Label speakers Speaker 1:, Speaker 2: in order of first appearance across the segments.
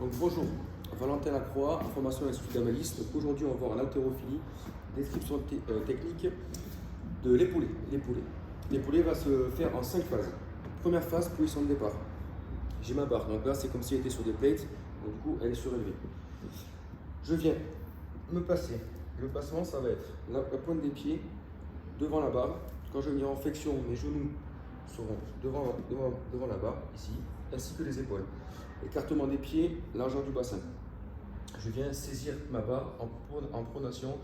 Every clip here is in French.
Speaker 1: Donc bonjour, Valentin Lacroix, formation à l'Institut d'Amalis. Donc aujourd'hui on va voir l'haltérophilie, description technique de l'épaulé. L'épaulé va se faire en 5 phases. Première phase, position de départ. J'ai ma barre, donc là c'est comme si elle était sur des plates, donc du coup elle est surélevée. Je viens me placer. Le placement ça va être la pointe des pieds devant la barre. Quand je vais venir en flexion, mes genoux seront devant la barre, ici, ainsi que les épaules. Écartement des pieds, largeur du bassin. Je viens saisir ma barre en pronation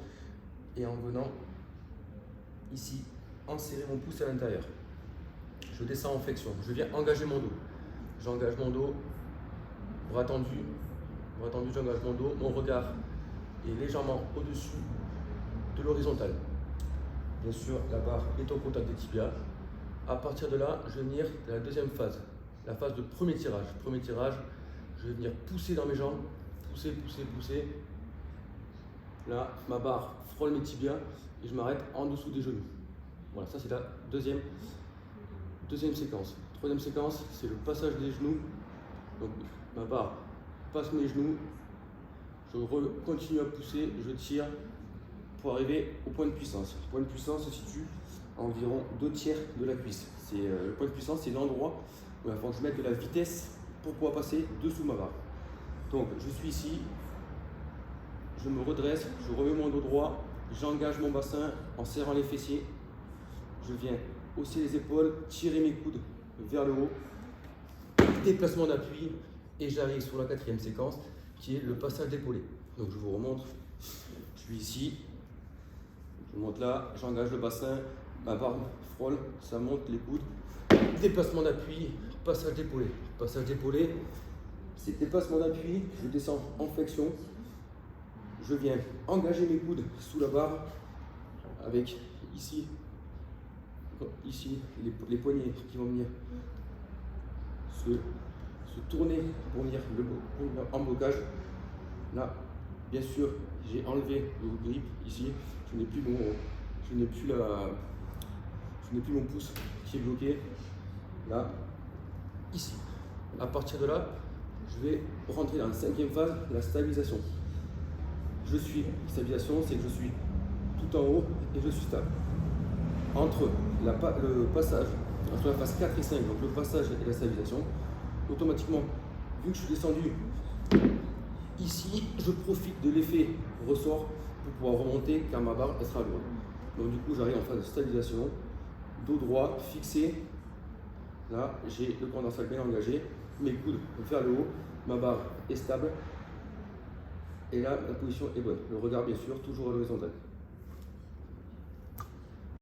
Speaker 1: et en venant ici, enserrer mon pouce à l'intérieur. Je descends en flexion. Je viens engager mon dos. J'engage mon dos, bras tendu, j'engage mon dos. Mon regard est légèrement au-dessus de l'horizontale. Bien sûr, la barre est au contact des tibias. À partir de là, je vais venir à la deuxième phase, la phase de premier tirage. Premier tirage, je vais venir pousser dans mes jambes, pousser. Là, ma barre frôle mes tibias et je m'arrête en dessous des genoux. Voilà, ça c'est la deuxième séquence. Troisième séquence, c'est le passage des genoux. Donc ma barre passe mes genoux, je continue à pousser, je tire pour arriver au point de puissance. Le point de puissance se situe à environ 2/3 de la cuisse. Le point de puissance, c'est l'endroit où il faut que je mette de la vitesse pour pouvoir passer dessous ma barre. Donc je suis ici, je me redresse, je remets mon dos droit, j'engage mon bassin en serrant les fessiers. Je viens hausser les épaules, tirer mes coudes vers le haut, déplacement d'appui et j'arrive sur la quatrième séquence qui est le passage d'épaulé. Donc je vous remontre, je suis ici, je monte là, j'engage le bassin, ma barre frôle, ça monte les coudes, déplacement d'appui, passage d'épaulé. Passage d'épaulé, c'est déplacement d'appui, je descends en flexion, je viens engager mes coudes sous la barre avec ici les poignets qui vont venir se tourner pour venir en blocage. Là, bien sûr, j'ai enlevé le grip ici, je n'ai plus mon pouce qui est bloqué. Là, ici. À partir de là, je vais rentrer dans la cinquième phase, la stabilisation. Stabilisation, c'est que je suis tout en haut et je suis stable. Entre la phase 4 et 5, donc le passage et la stabilisation, automatiquement, vu que je suis descendu ici, je profite de l'effet ressort pour pouvoir remonter car ma barre sera lourde. Donc du coup, j'arrive en phase de stabilisation, dos droit, fixé. Là, j'ai le condensat bien engagé, mes coudes vers le haut, ma barre est stable. Et là, la position est bonne. Le regard, bien sûr, toujours à l'horizontale.